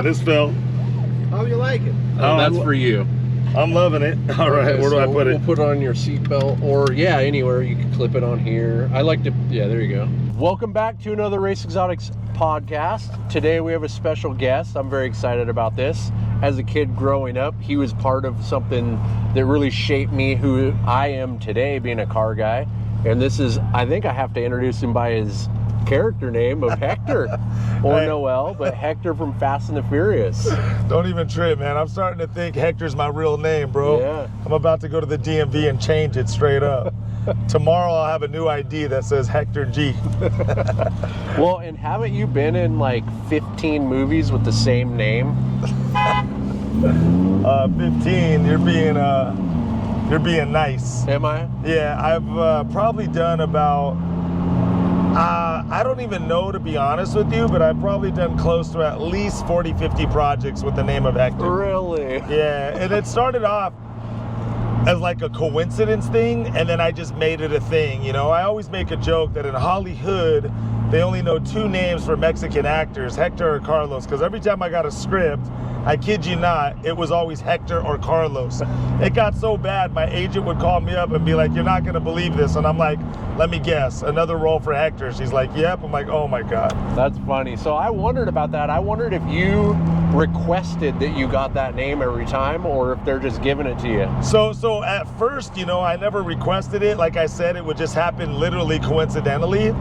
this fell. How you like it? Oh, that's for you. I'm loving it. All right, Okay, where do I put it? We'll put it on your seatbelt, or yeah, anywhere. You can clip it on here. I like to, yeah, there you go. Welcome back to another Race Exotics podcast. Today we have a special guest. I'm very excited about this. As a kid growing up, he was part of something that really shaped me who I am today, being a car guy. And this is, I think I have to introduce him by his character name of Hector, or Noel, but Hector from Fast and the Furious. Don't even trip, man. I'm starting to think Hector's my real name, bro. Yeah. I'm about to go to the DMV and change it straight up. Tomorrow I'll have a new ID that says Hector G. Well, and haven't you been in like 15 movies with the same name? 15, you're being nice. Am I? Yeah, I've probably done about, I don't even know, to be honest with you, but I've probably done close to at least 40, 50 projects with the name of Hector. Really? Yeah, and it started off as like a coincidence thing, and then I just made it a thing. You know, I always make a joke that in Hollywood, they only know two names for Mexican actors, Hector or Carlos, because every time I got a script, I kid you not, it was always Hector or Carlos. It got so bad, my agent would call me up and be like, "You're not gonna believe this." And I'm like, "Let me guess, another role for Hector." She's like, "Yep." I'm like, "Oh my God." That's funny. So I wondered about that. I wondered if you requested that you got that name every time, or if they're just giving it to you. So at first, you know, I never requested it. Like I said, it would just happen literally coincidentally.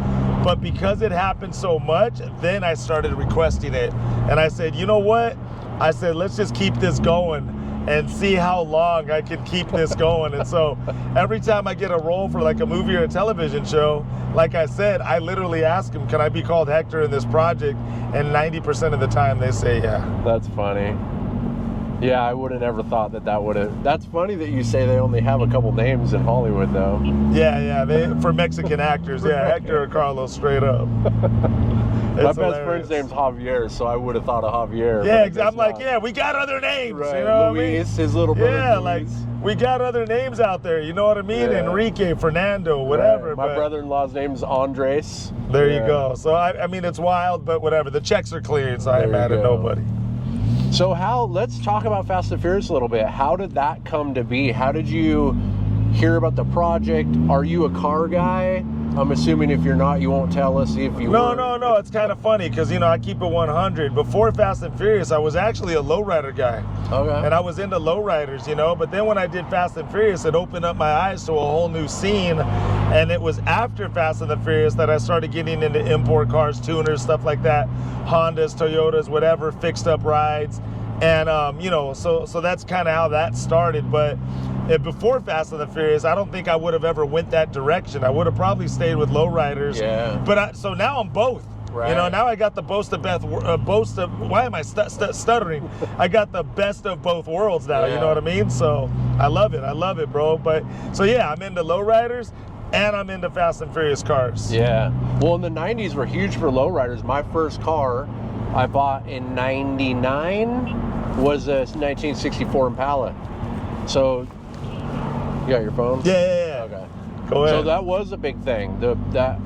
But because it happened so much, then I started requesting it. And I said, you know what? I said, let's just keep this going and see how long I can keep this going. And so every time I get a role for like a movie or a television show, like I said, I literally ask them, can I be called Hector in this project? And 90% of the time they say yeah. That's funny. Yeah, I would have never thought that would have. That's funny that you say they only have a couple names in Hollywood, though. Yeah, for Mexican actors, yeah, Hector or Carlos, straight up. My best friend's name's Javier, so I would have thought of Javier. Yeah, exactly. I'm like, yeah, we got other names. Right. You know Luis, what I mean? his little brother. Yeah, Luis. like we got other names out there. You know what I mean? Yeah. Enrique, Fernando, whatever. Right. My brother-in-law's name's Andres. There you go. So I mean, it's wild, but whatever. The checks are cleared, so I ain't mad at nobody. So let's talk about Fast and Furious a little bit. How did that come to be? How did you hear about the project? Are you a car guy? I'm assuming if you're not, you won't tell us if you were. No. It's kind of funny because, you know, I keep it 100. Before Fast and Furious, I was actually a lowrider guy. Okay. And I was into lowriders, you know. But then when I did Fast and Furious, it opened up my eyes to a whole new scene. And it was after Fast and the Furious that I started getting into import cars, tuners, stuff like that. Hondas, Toyotas, whatever, fixed up rides. And, you know, so that's kind of how that started. But before Fast and the Furious, I don't think I would have ever went that direction. I would have probably stayed with lowriders. Yeah. But so now I'm both. Right. You know, now I got the why am I stuttering? I got the best of both worlds now. Yeah. You know what I mean? So I love it, bro. But so yeah, I'm into lowriders and I'm into Fast and Furious cars. Yeah. Well, in the 90s were huge for lowriders. My first car I bought in 99 was a 1964 Impala. So, you got your phone? Yeah. Okay. Go ahead. So that was a big thing.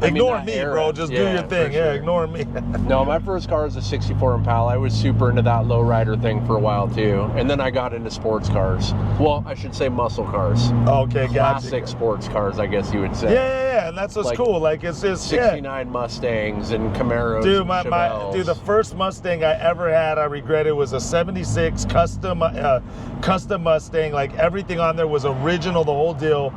Ignore me, bro. Just do your thing. Sure. Yeah, ignore me. No, my first car was a 64 Impala. I was super into that lowrider thing for a while too. And then I got into sports cars. Well, I should say muscle cars. Okay, Classic sports cars, I guess you would say. Yeah, and that's what's like cool. Like it's just 69 Mustangs and Camaros. Dude, and the first Mustang I ever had, I regret it, was a 76 custom Mustang. Like everything on there was original, the whole deal.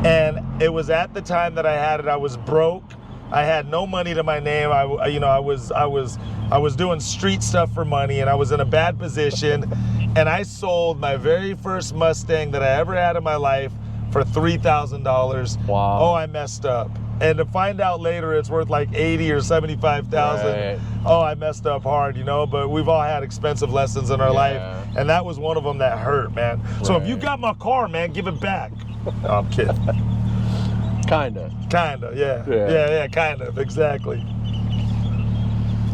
And it was at the time that I had it, I was broke. I had no money to my name. I was doing street stuff for money, and I was in a bad position. And I sold my very first Mustang that I ever had in my life for $3,000. Wow. Oh, I messed up. And to find out later it's worth like 80 or 75,000. Right. Oh, I messed up hard, you know, but we've all had expensive lessons in our life. And that was one of them that hurt, man. Right. So if you got my car, man, give it back. No, I'm kidding. Kinda, yeah. Yeah, kind of, exactly.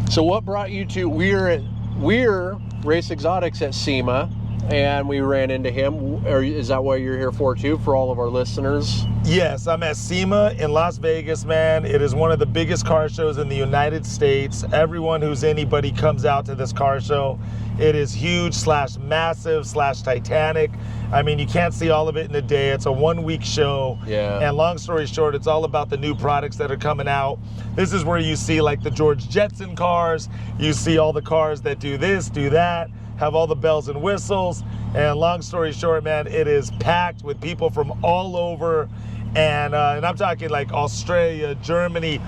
So what brought you to, we're Race Exotics at SEMA, and we ran into him. Is that what you're here for too, for all of our listeners? Yes, I'm at SEMA in Las Vegas, man. It is one of the biggest car shows in the United States. Everyone who's anybody comes out to this car show. It is huge / massive / Titanic. I mean, you can't see all of it in a day. It's a 1-week show. Yeah. And long story short, it's all about the new products that are coming out. This is where you see like the George Jetson cars. You see all the cars that do this, do that, have all the bells and whistles. And long story short, man, it is packed with people from all over. And I'm talking like Australia, Germany,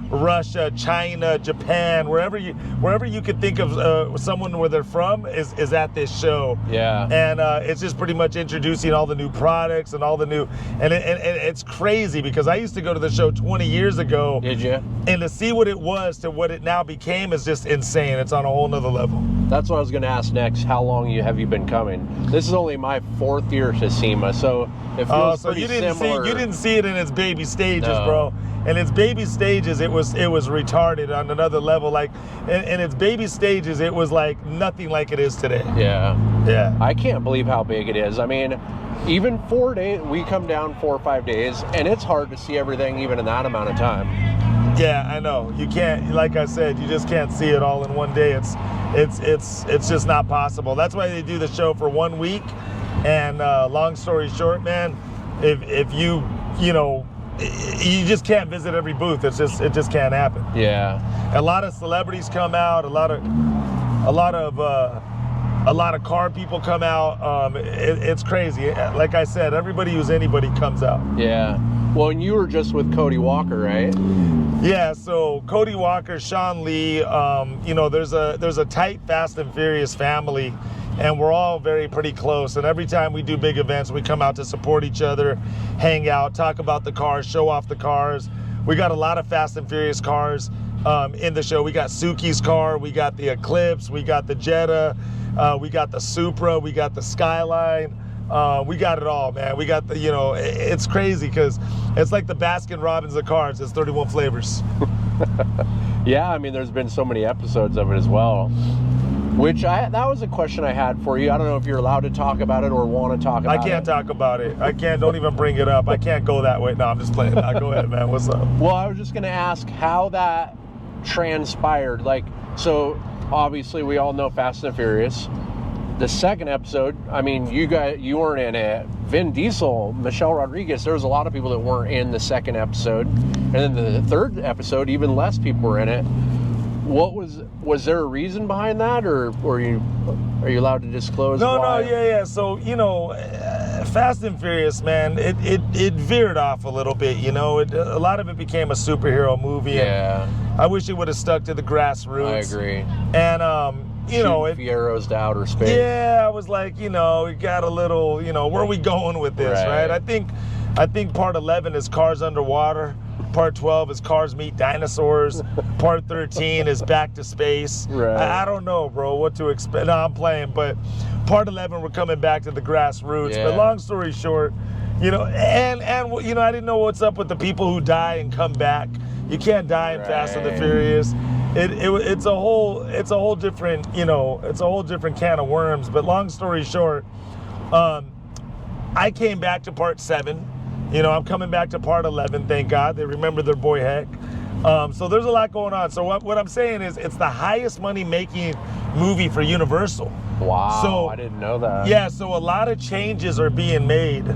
Russia, China, Japan, wherever you could think of someone where they're from is at this show. Yeah. And it's just pretty much introducing all the new products and all the new, and it's crazy because I used to go to the show 20 years ago. Did you? And to see what it was to what it now became is just insane. It's on a whole nother level. That's what I was going to ask next. How long have you been coming? This is only my 4th year to SEMA, so it feels so pretty you didn't similar. you didn't see it in its baby stages, No. bro. And its baby stages, it was retarded on another level. Like in its baby stages, it was like nothing like it is today. Yeah. Yeah. I can't believe how big it is. I mean, even 4 days, we come down 4 or 5 days, and it's hard to see everything even in that amount of time. Yeah, I know. You can't, like I said, you just can't see it all in one day. It's just not possible. That's why they do the show for 1 week. And long story short, man, if you just can't visit every booth. It just can't happen. Yeah. A lot of celebrities come out. A lot of car people come out. It's crazy. Like I said, everybody who's anybody comes out. Yeah. Well, and you were just with Cody Walker, right? Yeah. So Cody Walker, Sean Lee. There's a tight Fast and Furious family, and we're all pretty close. And every time we do big events, we come out to support each other, hang out, talk about the cars, show off the cars. We got a lot of Fast and Furious cars in the show. We got Suki's car, we got the Eclipse, we got the Jetta, we got the Supra, we got the Skyline. We got it all, man. We got it's crazy because it's like the Baskin Robbins of cars. It's 31 flavors. Yeah, I mean, there's been so many episodes of it as well. That was a question I had for you. I don't know if you're allowed to talk about it or want to talk about it. I can't talk about it. I can't. Don't even bring it up. I can't go that way. No, I'm just playing. Go ahead, man. What's up? Well, I was just going to ask how that transpired. So obviously we all know Fast and Furious. The second episode, I mean, you weren't in it. Vin Diesel, Michelle Rodriguez, there was a lot of people that weren't in the second episode. And then the third episode, even less people were in it. Was there a reason behind that, or are you allowed to disclose? No, yeah. So Fast and Furious, man, it veered off a little bit. A lot of it became a superhero movie. Yeah. And I wish it would have stuck to the grassroots. I agree. And Fieros to outer space. Yeah, I was like, it got a little, where are we going with this, right? I think part 11 is cars underwater. Part 12 is cars meet dinosaurs. Part 13 is back to space. Right. I don't know, bro, what to expect. No, I'm playing, but part 11 we're coming back to the grassroots. Yeah. But long story short, and I didn't know what's up with the people who die and come back. You can't die in Fast and the Furious. It's a whole different can of worms. But long story short, I came back to part 7. I'm coming back to part 11, thank God. They remember their boy Heck. So there's a lot going on. So what I'm saying is it's the highest money making movie for Universal. Wow, so, I didn't know that. Yeah, so a lot of changes are being made.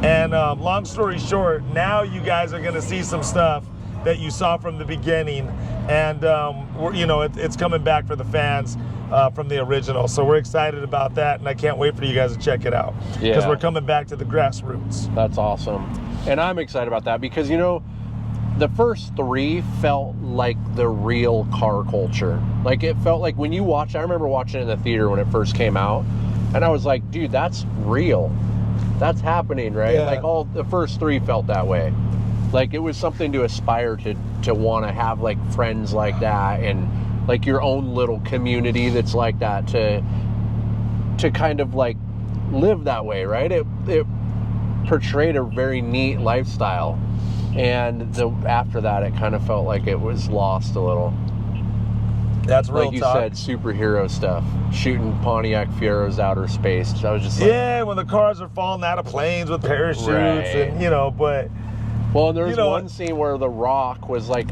And long story short, now you guys are going to see some stuff that you saw from the beginning. And, it's coming back for the fans from the original. So we're excited about that, and I can't wait for you guys to check it out. Because we're coming back to the grassroots. That's awesome. And I'm excited about that because, the first 3 felt like the real car culture. Like, it felt like when you watch, I remember watching it in the theater when it first came out, and I was like, dude, that's real. That's happening, right? Yeah. Like, all the first 3 felt that way. Like, it was something to aspire to want to have, like, friends like that and, like, your own little community that's like that to kind of, like, live that way, right? It portrayed a very neat lifestyle. And after that, it kind of felt like it was lost a little. That's real like you talk. said, superhero stuff, shooting Pontiac Fieros outer space. I was just like, yeah, when the cars are falling out of planes with parachutes, Right. and but well, and there's you know, one scene where The Rock was like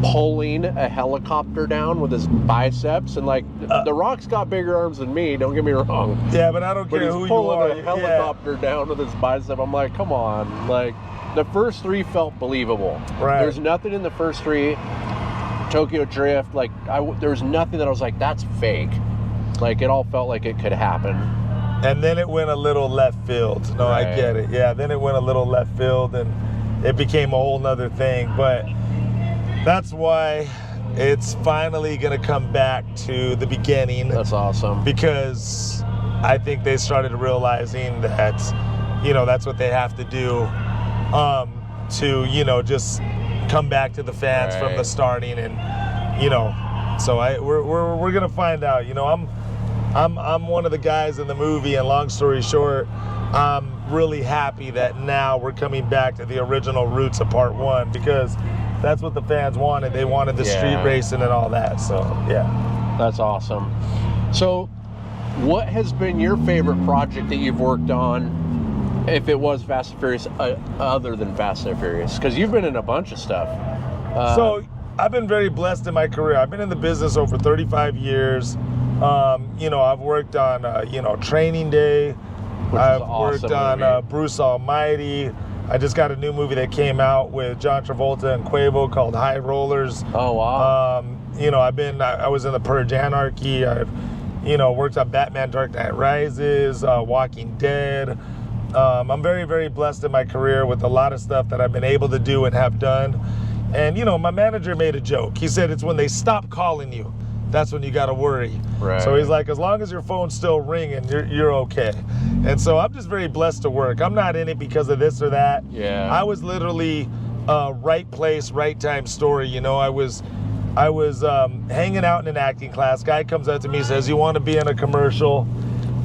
pulling a helicopter down with his biceps, and like The Rock's got bigger arms than me. Don't get me wrong. yeah, but I don't But care he's who you pulling are. a helicopter down with his bicep. I'm like, come on. Like, the first three felt believable. Right. There's nothing in the first three. Tokyo Drift, like, there was nothing that I was like, that's fake. Like, it all felt like it could happen. And then it went a little left field. No, Right. I get it. Yeah, then it went a little left field, and it became a whole nother thing. But that's why it's finally going to come back to the beginning. That's awesome. Because I think they started realizing that, that's what they have to do to, just come back to the fans from the starting, and so we're gonna find out. I'm one of the guys in the movie, and long story short, I'm really happy that now we're coming back to the original roots of part one, because that's what the fans wanted. They wanted the street racing and all that. So yeah, that's awesome. So what has been your favorite project that you've worked on, if it was Fast and Furious, other than Fast and Furious? Because you've been in a bunch of stuff. So I've been very blessed in my career. I've been in the business over 35 years. I've worked on, Training Day. I've worked on Bruce Almighty. I just got a new movie that came out with John Travolta and Quavo called High Rollers. Oh, wow. I was in the Purge Anarchy. I've, worked on Batman Dark Knight Rises, Walking Dead. I'm very, very blessed in my career with a lot of stuff that I've been able to do and have done. And, my manager made a joke. He said, it's when they stop calling you, that's when you got to worry. Right. So he's like, as long as your phone's still ringing, you're okay. And so I'm just very blessed to work. I'm not in it because of this or that. Yeah. I was literally right place, right time story. I was hanging out in an acting class. Guy comes up to me, says, you want to be in a commercial?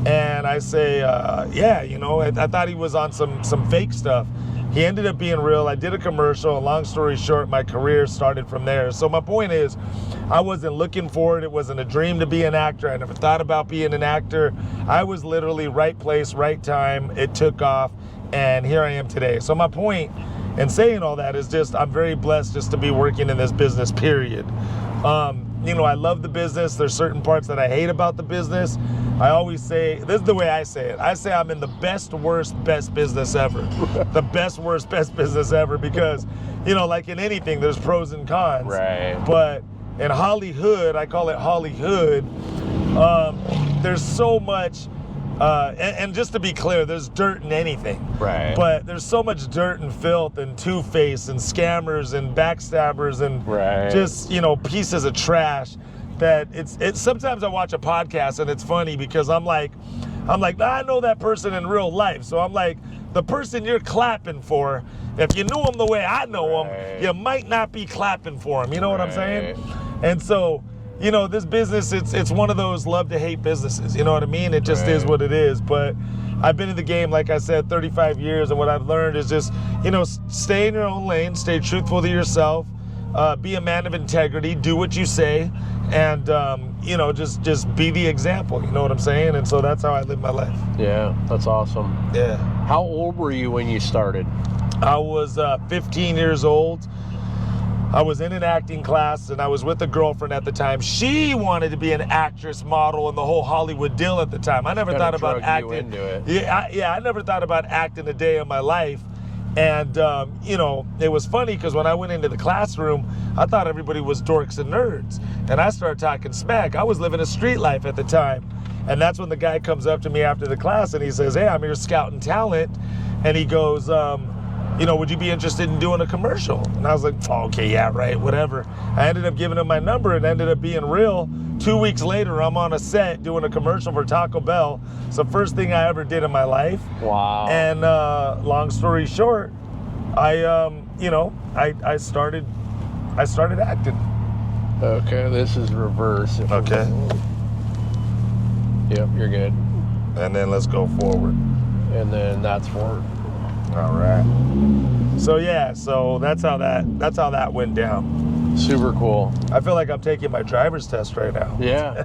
And I say, yeah, I thought he was on some fake stuff. He ended up being real. I did a commercial, and long story short, my career started from there. So my point is, I wasn't looking for it. It wasn't a dream to be an actor. I never thought about being an actor. I was literally right place, right time. It took off, and here I am today. So my point in saying all that is just, I'm very blessed just to be working in this business, period. I love the business. There's certain parts that I hate about the business. I always say, this is the way I say it. I say I'm in the best, worst, best business ever. The best, worst, best business ever, because, like in anything, there's pros and cons. Right. But in Hollywood, I call it Hollywood, there's so much, and just to be clear, there's dirt in anything. Right. But there's so much dirt and filth and two-face and scammers and backstabbers and just, pieces of trash that it's sometimes I watch a podcast and it's funny because I'm like, I know that person in real life. So I'm like, the person you're clapping for, if you knew him the way I know him, you might not be clapping for him. You know what I'm saying? And so, this business, it's one of those love to hate businesses. You know what I mean? It just is what it is. But I've been in the game, like I said, 35 years. And what I've learned is just, stay in your own lane, stay truthful to yourself, be a man of integrity, do what you say, and, just be the example. You know what I'm saying? And so that's how I live my life. Yeah, that's awesome. Yeah. How old were you when you started? I was 15 years old. I was in an acting class, and I was with a girlfriend at the time. She wanted to be an actress, model, and the whole Hollywood deal at the time. I never thought about acting. Into it. Yeah, I never thought about acting a day in my life. And, it was funny because when I went into the classroom, I thought everybody was dorks and nerds. And I started talking smack. I was living a street life at the time. And that's when the guy comes up to me after the class and he says, hey, I'm here scouting talent. And he goes, would you be interested in doing a commercial? And I was like, oh, okay, yeah, right, whatever. I ended up giving him my number and ended up being real. 2 weeks later, I'm on a set doing a commercial for Taco Bell. It's the first thing I ever did in my life. Wow. And long story short, I started acting. Okay, this is reverse. Okay. Yep, you're good. And then let's go forward. And then that's forward. All right. So yeah, so that's how that went down. Super cool. I feel like I'm taking my driver's test right now. Yeah.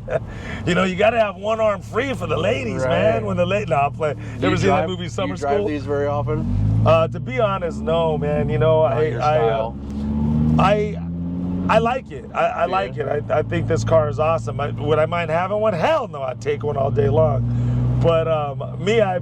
You know, you got to have one arm free for the ladies, Right. man. When the ladies, no, I'm playing. You ever seen that movie Summer do you drive School? these very often? To be honest, no, man. You know, Not your style. I like it. I like it. I think this car is awesome. Would I mind having one? Hell no, I'd take one all day long. But me, I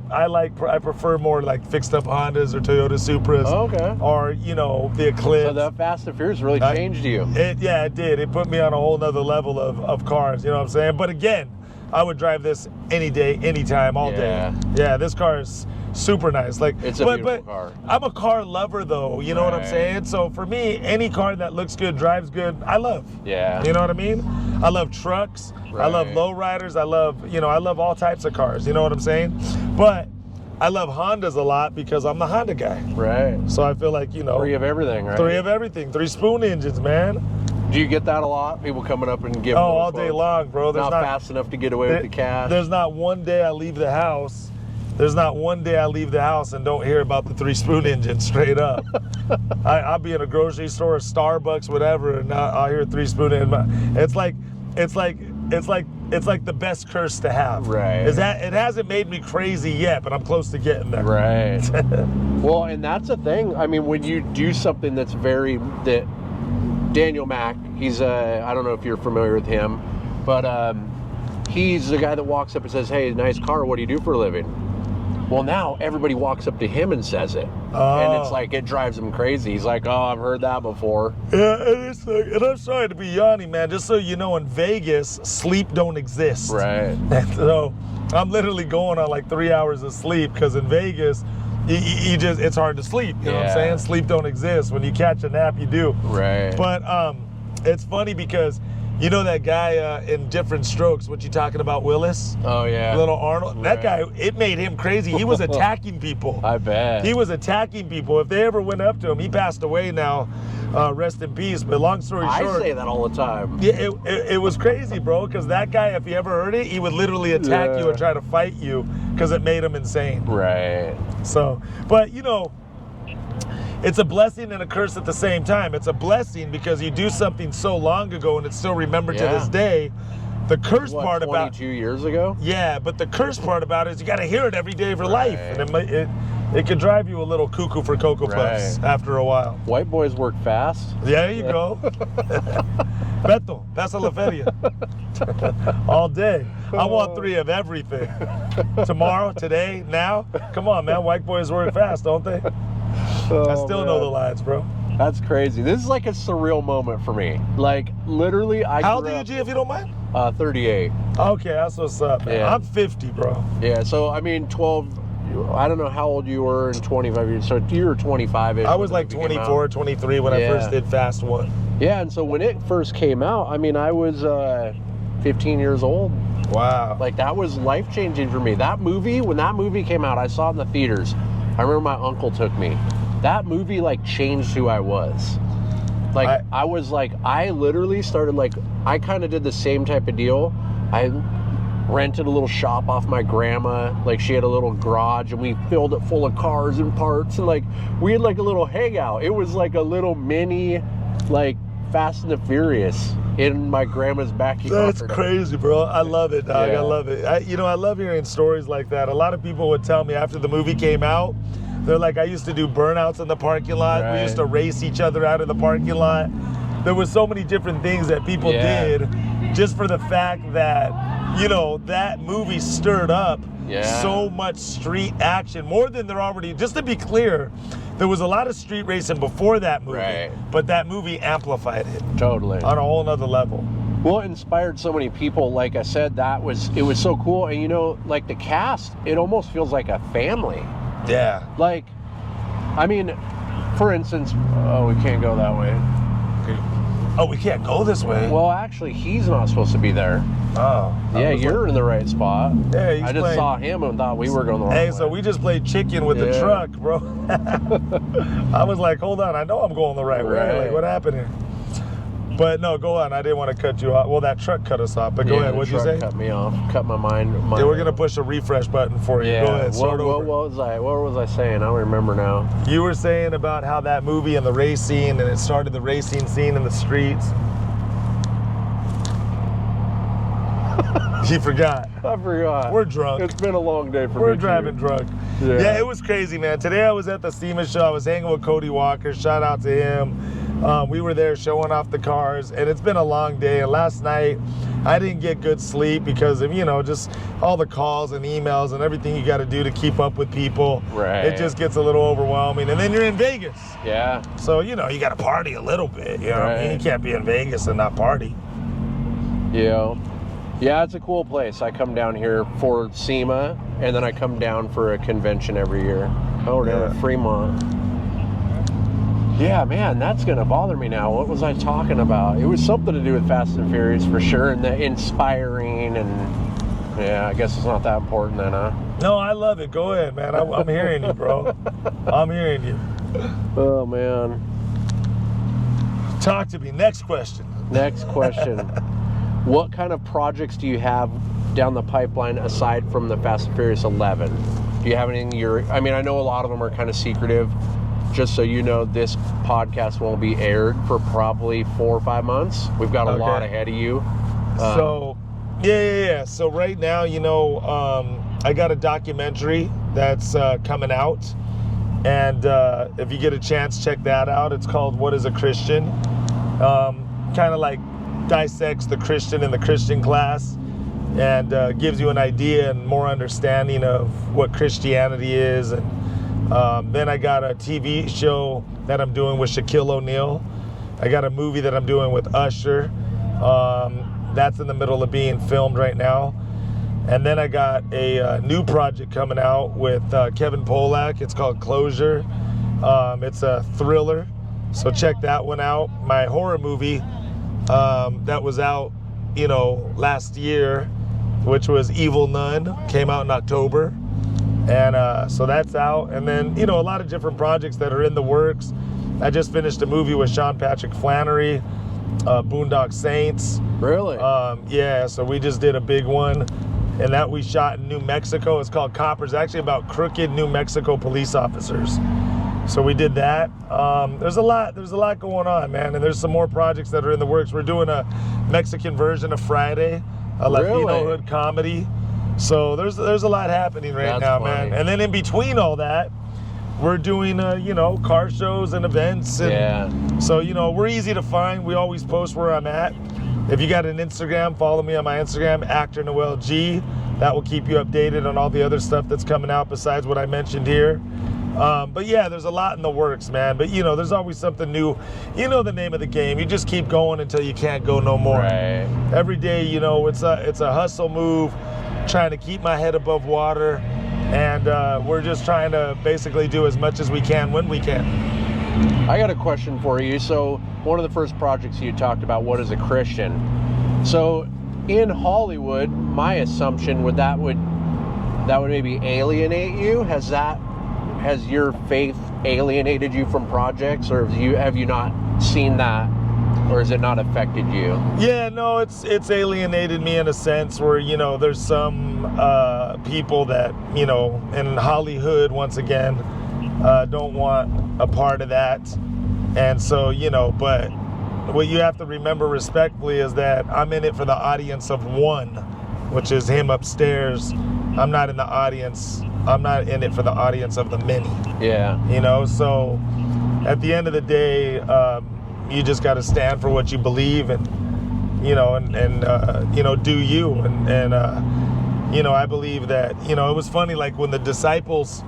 prefer more like fixed up Hondas or Toyota Supras. Oh, okay. Or, you know, the Eclipse. So that Fast and Furious really changed you. It did. It put me on a whole nother level of cars, you know what I'm saying? But again, I would drive this any day, anytime, all day. Yeah, this car is super nice. Like, it's a beautiful car. I'm a car lover though, you know what I'm saying? So for me, any car that looks good, drives good, I love. Yeah. You know what I mean? I love trucks. I love lowriders. I love all types of cars, you know what I'm saying? But I love Hondas a lot because I'm the Honda guy. Right. So I feel like, you know. 3 of everything, right? 3 of everything. 3 spoon engines, man. Do you get that a lot? People coming up and giving all day long, bro. There's not fast enough to get away with the cash. There's not one day I leave the house. And don't hear about the 3 spoon engine straight up. I'll be in a grocery store, Starbucks, whatever, and I'll hear 3 spoon engine. It's like the best curse to have. Right. Is that it hasn't made me crazy yet, but I'm close to getting there. Right. Well, and that's the thing. I mean, when you do something that Daniel Mack, he's I don't know if you're familiar with him, but he's the guy that walks up and says, "Hey, nice car. What do you do for a living?" Well, now everybody walks up to him and says it. And it's like, it drives him crazy. He's like, oh, I've heard that before. Yeah, and it's like, and I'm sorry to be yawning, man. Just so you know, in Vegas, sleep don't exist. Right. And so I'm literally going on like 3 hours of sleep because in Vegas, it's hard to sleep. You know what I'm saying? Sleep don't exist. When you catch a nap, you do. Right. But it's funny because you know that guy in Different Strokes, what you talking about, Willis? Oh, yeah. Little Arnold. Right. That guy, it made him crazy. He was attacking people. I bet. He was attacking people. If they ever went up to him, he passed away now, rest in peace. But long story short. I say that all the time. Yeah, it was crazy, bro, because that guy, if he ever heard it, he would literally attack you and try to fight you because it made him insane. Right. So, but, you know, it's a blessing and a curse at the same time. It's a blessing because you do something so long ago and it's still remembered to this day. The curse part about 22 years ago? Yeah, but the curse part about it is you got to hear it every day of your life, and it could drive you a little cuckoo for Cocoa Puffs after a while. White boys work fast. Yeah, there you go. Beto, pasa la feria. All day. I want 3 of everything. Tomorrow, today, now. Come on, man. White boys work fast, don't they? I still know the lines, bro. That's crazy. This is like a surreal moment for me. Like, literally, How old are you, G, if you don't mind? 38. Okay, that's what's up, man. Yeah. I'm 50, bro. Yeah, so, I mean, 12... I don't know how old you were in 25 years. So you were 25-ish. I was like 24, 23 when I first did Fast 1. Yeah, and so when it first came out, I mean, I was 15 years old. Wow. Like, that was life-changing for me. That movie, when that movie came out, I saw it in the theaters. I remember my uncle took me. That movie, like, changed who I was. Like, I was like, I literally started, like, I kind of did the same type of deal. I rented a little shop off my grandma. Like, she had a little garage and we filled it full of cars and parts, and like we had like a little hangout. It was like a little mini like Fast and the Furious in my grandma's backyard. That's crazy, bro. I love it, dog. I love it. I love hearing stories like that. A lot of people would tell me after the movie came out, they're like, I used to do burnouts in the parking lot. We used to race each other out of the parking lot. There was so many different things that people did just for the fact that, you know, that movie stirred up so much street action, more than there already, just to be clear, there was a lot of street racing before that movie, but that movie amplified it. Totally. On a whole nother level. Well, it inspired so many people. Like I said, it was so cool. And you know, like the cast, it almost feels like a family. Yeah. Like, I mean, for instance, oh, we can't go that way. Oh, we can't go this way? Well, actually, he's not supposed to be there. Oh. Yeah, you're in the right spot. Yeah, I just saw him and thought we were going the wrong way. Hey, so we just played chicken with the truck, bro. I was like, hold on, I know I'm going the right way. Like, what happened here? But no, go on. I didn't want to cut you off. Well, that truck cut us off. But go ahead. What'd you say? Cut me off. Cut my mind. Yeah, we're gonna push a refresh button for you. Yeah. Go ahead. Start over. What was I saying? I don't remember now. You were saying about how that movie and the race scene, and it started the racing scene in the streets. You forgot. I forgot. We're drunk. It's been a long day for me. We're driving drunk. Yeah, it was crazy, man. Today I was at the SEMA show. I was hanging with Cody Walker. Shout out to him. We were there showing off the cars, and it's been a long day. And last night, I didn't get good sleep because of, just all the calls and emails and everything you got to do to keep up with people. Right. It just gets a little overwhelming. And then you're in Vegas. Yeah. So, you got to party a little bit. You know what I mean? You can't be in Vegas and not party. Yeah. Yeah, it's a cool place. I come down here for SEMA, and then I come down for a convention every year. Oh, we're down at Fremont. Yeah, man, that's going to bother me now. What was I talking about? It was something to do with Fast and Furious for sure, and the inspiring, and yeah, I guess it's not that important then, huh? No, I love it. Go ahead, man. I'm hearing you, bro. I'm hearing you. Oh, man. Talk to me. Next question. Next question. What kind of projects do you have down the pipeline aside from the Fast and Furious 11? Do you have anything I know a lot of them are kind of secretive. Just so you know, this podcast won't be aired for probably 4 or 5 months. We've got a lot ahead of you. So right now, I got a documentary that's coming out. And if you get a chance, check that out. It's called What is a Christian? Kind of like dissects the Christian in the Christian class and gives you an idea and more understanding of what Christianity is. And then I got a TV show that I'm doing with Shaquille O'Neal. I got a movie that I'm doing with Usher. That's in the middle of being filmed right now. And then I got a new project coming out with Kevin Pollak. It's called Closure. It's a thriller, so check that one out. My horror movie that was out, last year, which was Evil Nun, came out in October. And so that's out. And then, a lot of different projects that are in the works. I just finished a movie with Sean Patrick Flannery, Boondock Saints. Really? Yeah, so we just did a big one. And that we shot in New Mexico. It's called Coppers, actually about crooked New Mexico police officers. So we did that. There's a lot going on, man. And there's some more projects that are in the works. We're doing a Mexican version of Friday, a Latino hood comedy. So there's a lot happening right now, funny. Man. And then in between all that, we're doing car shows and events. And so we're easy to find. We always post where I'm at. If you got an Instagram, follow me on my Instagram, Actor Noel G. That will keep you updated on all the other stuff that's coming out besides what I mentioned here. But yeah, there's a lot in the works, man. But there's always something new. The name of the game. You just keep going until you can't go no more. Right. Every day, it's a hustle move, trying to keep my head above water, and we're just trying to basically do as much as we can when we can. I got a question for you. So one of the first projects you talked about, what is a Christian? So in Hollywood, my assumption would maybe alienate you. Has your faith alienated you from projects, or have you not seen that, or has it not affected you? Yeah, no, it's alienated me in a sense where there's some people that in Hollywood once again don't want a part of that, and so but what you have to remember respectfully is that I'm in it for the audience of one, which is him upstairs. I'm not in the audience. I'm not in it for the audience of the many. Yeah. So at the end of the day, you just got to stand for what you believe and do you. And I believe that, it was funny, like when the disciples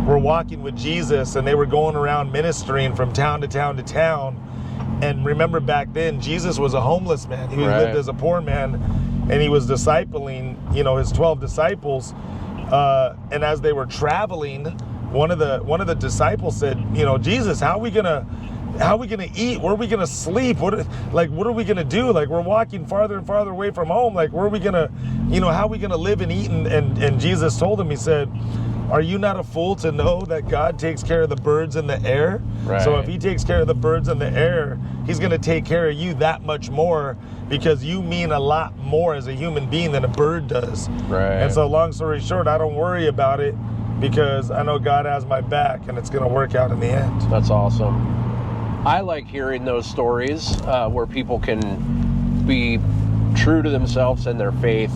were walking with Jesus and they were going around ministering from town to town to town. And remember back then, Jesus was a homeless man. He lived as a poor man, and he was discipling, his 12 disciples. And as they were traveling, one of the disciples said, Jesus, how are we gonna eat? Where are we gonna sleep? What are we gonna do? Like, we're walking farther and farther away from home. Like, where are we gonna, how are we gonna live and eat? And Jesus told him, he said, are you not a fool to know that God takes care of the birds in the air Right. So if he takes care of the birds in the air, he's going to take care of you that much more, because you mean a lot more as a human being than a bird does. Right. And so long story short, I don't worry about it, because I know God has my back and it's going to work out in the end. That's awesome. I like hearing those stories where people can be true to themselves and their faith,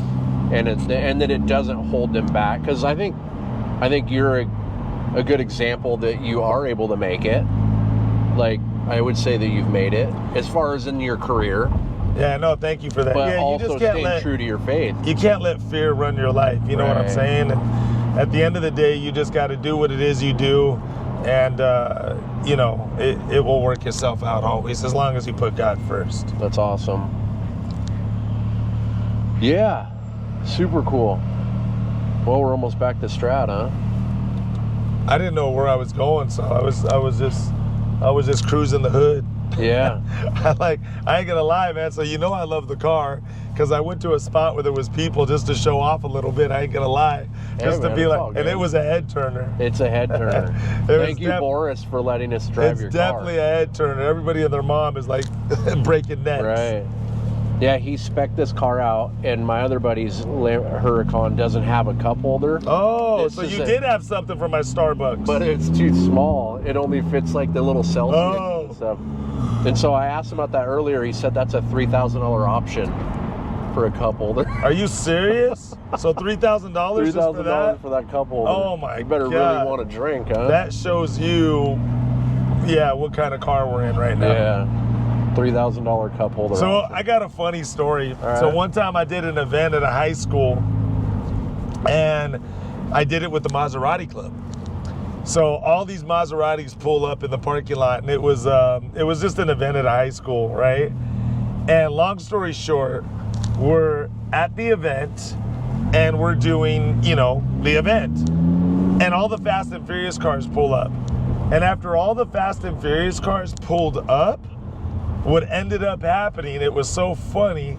and that it doesn't hold them back. Because I think you're a good example that you are able to make it. Like, I would say that you've made it as far as in your career. Yeah, no, thank you for that. But yeah, also you just can't staying true to your faith. You can't let fear run your life. You know what I'm Right. saying? And at the end of the day, you just got to do what it is you do, and you know, it will work itself out always, as long as you put God first. That's awesome. Yeah, super cool. Well, we're almost back to Strat, huh? I didn't know where I was going, so I was just cruising the hood. Yeah. I ain't gonna lie, man. So you know I love the car, because I went to a spot where there was people just to show off a little bit. I ain't gonna lie, just Hey, to man, be it's like, all and good. it was a head turner. It's a head turner. Thank you, Boris, for letting us drive your It's car. definitely a head turner. Everybody and their mom is like breaking necks. Right. Yeah, he spec'd this car out, and my other buddy's Huracan doesn't have a cup holder. Oh, This so is you a- did have something for my Starbucks. But it's too small. It only fits like the little Celsius Oh. and stuff. And so I asked him about that earlier. He said that's a $3,000 option for a cup holder. Are you serious? So $3,000 just for that? for that cup holder. Oh my You better God. really want to drink, huh? That shows you, yeah, what kind of car we're in right now. Yeah. $3,000 cup holder. So option. I got a funny story. All So right. one time I did an event at a high school, and I did it with the Maserati Club. So all these Maseratis pull up in the parking lot, and it was just an event at a high school, right? And long story short, we're at the event, and we're doing, you know, the event, and all the Fast and Furious cars pull up. And after all the Fast and Furious cars pulled up, what ended up happening, it was so funny,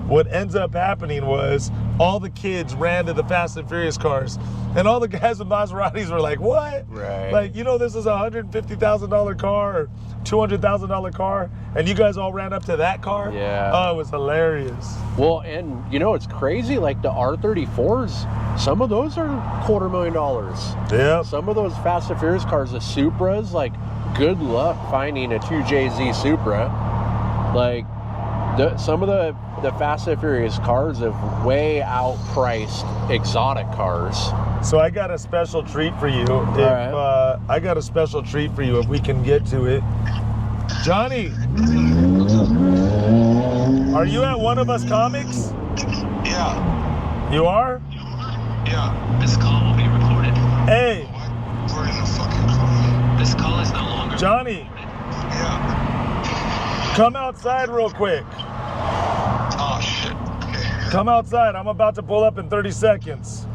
what ends up happening was all the kids ran to the Fast and Furious cars, and all the guys with Maseratis were like, what? Right. Like, you know, this is a $150,000 car or $200,000 car, and you guys all ran up to that car? Yeah. Oh, it was hilarious. Well, and you know, it's crazy. Like the R34s, some of those are $250,000. Yeah. Some of those Fast and Furious cars, the Supras, like, good luck finding a 2JZ Supra. Like, some of the Fast and Furious cars have way outpriced exotic cars. So I got a special treat for you. I got a special treat for you if we can get to it. Johnny, are you at One of Us Comics? Yeah. You are? Yeah. This call will be recorded. Hey, We're in the fucking car. This call is no longer Johnny, Yeah. come outside real quick. Oh, shit. Okay. Come outside. I'm about to pull up in 30 seconds.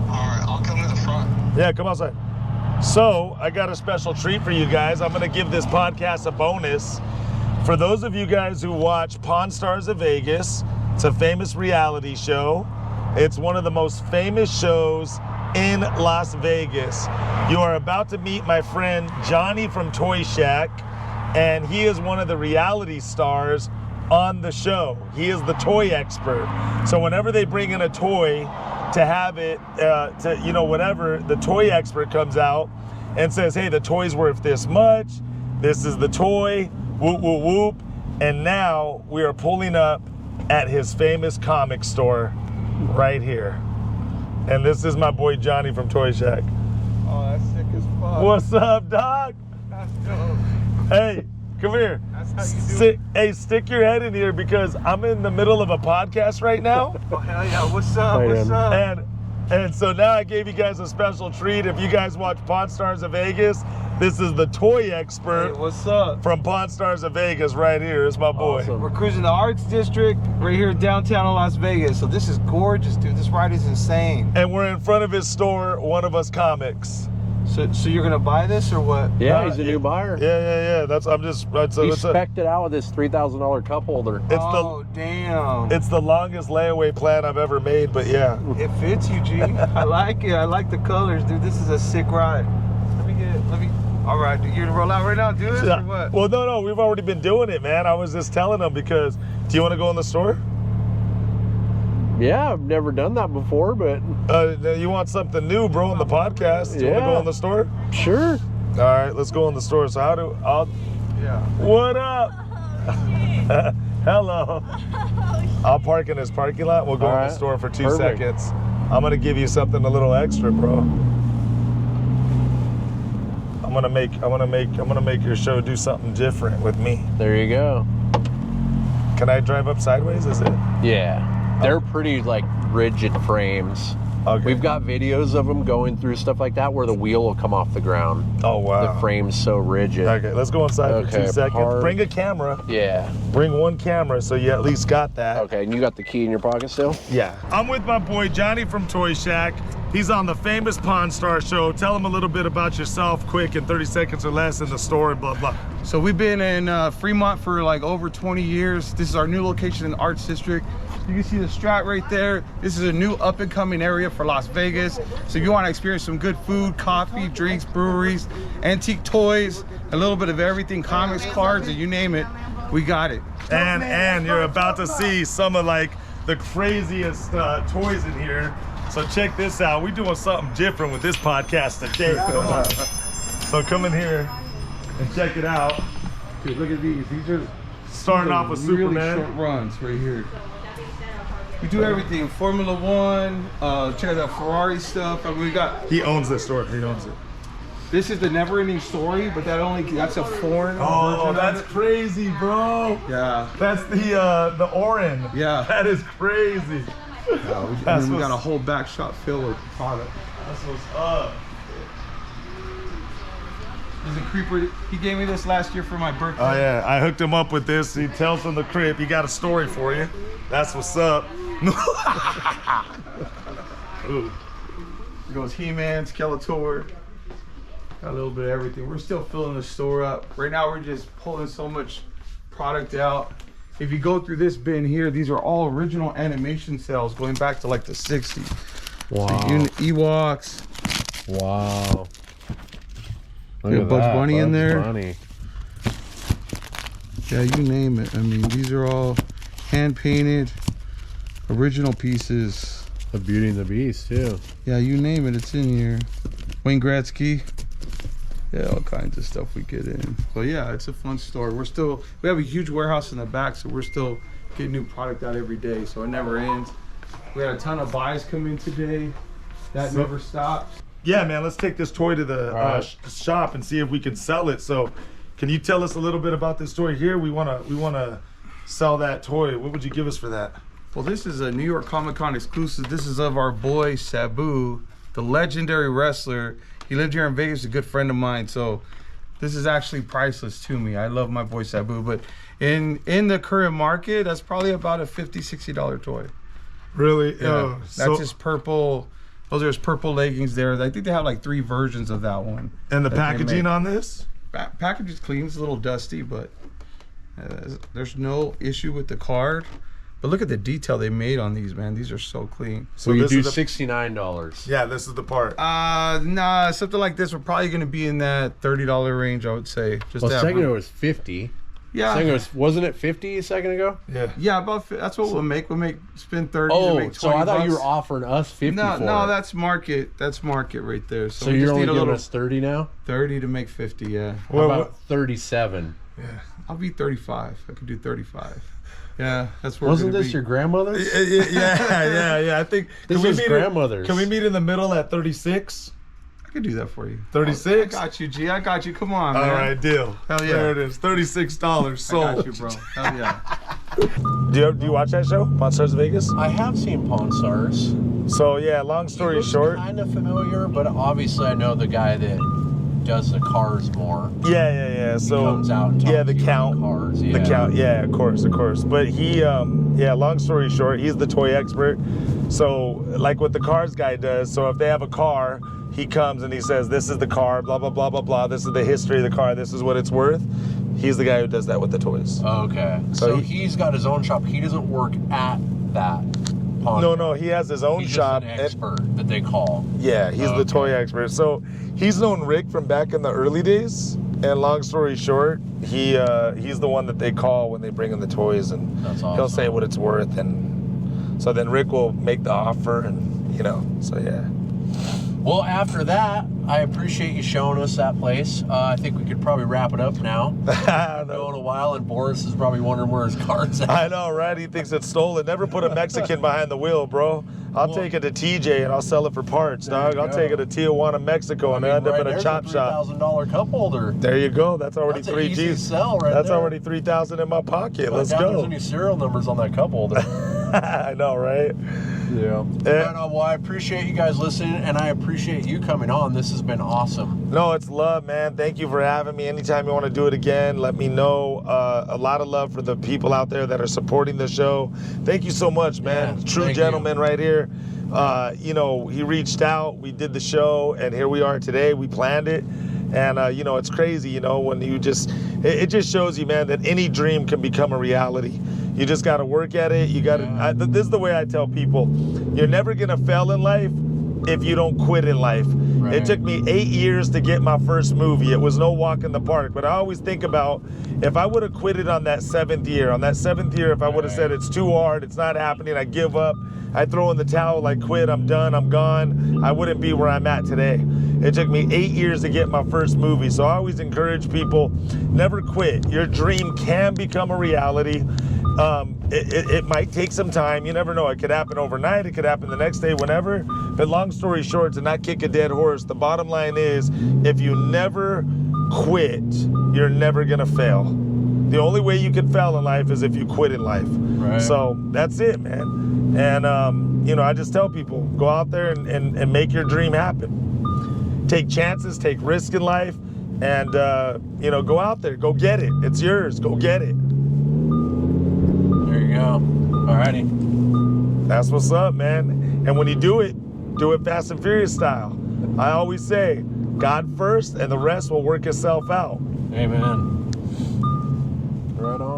All right. I'll come to the front. Yeah, come outside. So, I got a special treat for you guys. I'm going to give this podcast a bonus. For those of you guys who watch Pawn Stars of Vegas, it's a famous reality show. It's one of the most famous shows in Las Vegas. You are about to meet my friend Johnny from Toy Shack, and he is one of the reality stars on the show. He is the toy expert. So whenever they bring in a toy to have it, whatever, the toy expert comes out and says, hey, the toy's worth this much. This is the toy, whoop, whoop, whoop. And now we are pulling up at his famous comic store right here. And this is my boy Johnny from Toy Shack. Oh, that's sick as fuck. What's up, dog? That's dope. Hey, come here. That's how you do it. Hey, stick your head in here because I'm in the middle of a podcast right now. Oh, hell yeah. What's up? Hey, What's man. up? And so now I gave you guys a special treat. If you guys watch Pawn Stars of Vegas, this is the toy expert Hey, what's up? from Pawn Stars of Vegas right here. It's my boy. Awesome. We're cruising the Arts District right here downtown in Las Vegas. So this is gorgeous, dude. This ride is insane. And we're in front of his store, One of Us Comics. So you're gonna buy this or what? Yeah, he's a new buyer. Yeah. He spec'd it out with this $3,000 cup holder. Oh, damn. It's the longest layaway plan I've ever made, but yeah. It fits you, G. I like it. I like the colors, dude. This is a sick ride. All right, dude, you gonna roll out right now, do this or what? Well, no, we've already been doing it, man. I was just telling them because, do you want to go in the store? Yeah, I've never done that before, but... You want something new, bro, on the podcast? Do you want to go in the store? Sure. All right, let's go in the store. So Yeah. What up? Hello. I'll park in this parking lot. We'll go in the store for 2 seconds. I'm gonna give you something a little extra, bro. I'm gonna make your show do something different with me. There you go. Can I drive up sideways? Is it? Yeah. They're pretty like rigid frames. Okay. We've got videos of them going through stuff like that where the wheel will come off the ground. Oh wow. The frame's so rigid. Okay, let's go inside for 2 seconds. Park. Bring a camera. Yeah. Bring one camera so you at least got that. Okay, and you got the key in your pocket still? Yeah. I'm with my boy Johnny from Toy Shack. He's on the famous Pawn Star Show. Tell him a little bit about yourself, quick, in 30 seconds or less in the store and blah, blah. So we've been in Fremont for like over 20 years. This is our new location in the Arts District. You can see the Strat right there. This is a new up and coming area for Las Vegas. So if you want to experience some good food, coffee, drinks, breweries, antique toys, a little bit of everything, comics, cards, and you name it, we got it. And you're about to see some of like the craziest toys in here. So check this out. We're doing something different with this podcast today. So come in here and check it out. Dude, look at these. These are starting off with really Superman. short runs right here. We do everything. Formula One. Check out that Ferrari stuff. I mean, we got. He owns this store. He owns it. This is the Never-Ending Story, but that's a foreign. Oh, that's crazy, bro. Yeah. That's the Orin. Yeah. That is crazy. Yeah, we got a whole back shop filled with product. That's what's up. There's a creeper. He gave me this last year for my birthday. Oh yeah, I hooked him up with this. He tells from the crib. He got a story for you. That's what's up. Ooh. There goes He-Man, Skeletor. Got a little bit of everything. We're still filling the store up. Right now we're just pulling so much product out. If you go through this bin here, these are all original animation cells going back to like the 60s. Wow. The Ewoks. Wow. Look at Bugs Bunny in there. Bunny. Yeah, you name it. I mean, these are all hand painted, original pieces. The Beauty and the Beast too. Yeah, you name it, it's in here. Wayne Gretzky. Yeah, all kinds of stuff we get in. So yeah, it's a fun store. We have a huge warehouse in the back, so we're still getting new product out every day, so it never ends. We had a ton of buys come in today. That never stops. Yeah, man, let's take this toy to the shop and see if we can sell it. So, can you tell us a little bit about this toy here? We wanna sell that toy. What would you give us for that? Well, this is a New York Comic Con exclusive. This is of our boy Sabu, the legendary wrestler. He lived here in Vegas, a good friend of mine. So this is actually priceless to me. I love my boy Sabu, but in the current market, that's probably about a $50, $60 toy. Really? Yeah. That's his purple. Those are his purple leggings there. I think they have like 3 versions of that one. And the packaging on this? Package is clean. It's a little dusty, but there's no issue with the card. But look at the detail they made on these, man. These are so clean. So you do $69. Yeah, this is the part. Nah, something like this, we're probably gonna be in that $30 range, I would say. Just Well, a second ago was 50. Yeah. Wasn't it 50 a second ago? Yeah. Yeah, about that's what we'll make. Spend 30 to make 20 so I thought bucks. you were offering us 50 No, for no, it. that's market. That's market right there. So we you're just only need a giving little us 30 now? 30 to make 50, yeah. How about 37? Yeah. I'll be 35. I could do 35. Yeah, that's where Wasn't we're gonna this be. your grandmother's? Yeah. I think This is grandmother's. Can we meet in the middle at 36? I could do that for you. 36? I got you, G. I got you. Come on, All man. right, deal. Hell yeah. There it is. $36 sold. I got you, bro. Hell yeah. Do you watch that show, Pawn Stars Vegas? I have seen Pawn Stars. So yeah, long story short. Kind of familiar, but obviously I know the guy that does the cars more. Yeah. So he comes out and talks the to you count. about cars. The count. Yeah, of course. But he, long story short, he's the toy expert. So like what the cars guy does. So if they have a car, he comes and he says, "This is the car. Blah blah blah blah blah. This is the history of the car. This is what it's worth." He's the guy who does that with the toys. Okay. So he's got his own shop. He doesn't work at that pawn No, he has his own He's shop. just an expert that they call. Yeah, he's the toy expert. So he's known Rick from back in the early days. And long story short, he's the one that they call when they bring in the toys, and That's awesome. he'll say what it's worth, and so then Rick will make the offer, and so yeah. Well, after that, I appreciate you showing us that place. I think we could probably wrap it up now. I Been going a while, and Boris is probably wondering where his car's at. I know, right? He thinks it's stolen. Never put a Mexican behind the wheel, bro. I'll take it to TJ and I'll sell it for parts, dog. I'll take it to Tijuana, Mexico, and end up in a chop shop. $3,000 cup holder. There you go. That's already That's three an easy G's. sell right That's there. already 3,000 in my pocket. Let's There's go. any serial numbers on that cup holder. I know, right? Yeah. Well, I appreciate you guys listening, and I appreciate you coming on. This has been awesome. No, it's love, man. Thank you for having me. Anytime you want to do it again, let me know. A lot of love for the people out there that are supporting the show. Thank you so much, man. Yeah, True gentleman right here. He reached out, we did the show, and here we are today. We planned it. And, it's crazy, when you it just shows you, man, that any dream can become a reality. You just got to work at it. You got to, this is the way I tell people, you're never going to fail in life if you don't quit in life. Right. It took me 8 years to get my first movie. It was no walk in the park, but I always think about if I would have quit it on that 7th year, if I would have said it's too hard, it's not happening, I give up, I throw in the towel, I quit, I'm done, I'm gone, I wouldn't be where I'm at today. It took me 8 years to get my first movie. So I always encourage people, never quit. Your dream can become a reality. It might take some time. You never know. It could happen overnight. It could happen the next day, whenever. But long story short, to not kick a dead horse, the bottom line is, if you never quit, you're never going to fail. The only way you can fail in life is if you quit in life. Right. So that's it, man. And, I just tell people, go out there and make your dream happen. Take chances, take risks in life, and, go out there. Go get it. It's yours. Go get it. There you go. Alrighty. That's what's up, man. And when you do it Fast and Furious style. I always say, God first, and the rest will work itself out. Amen. Right on.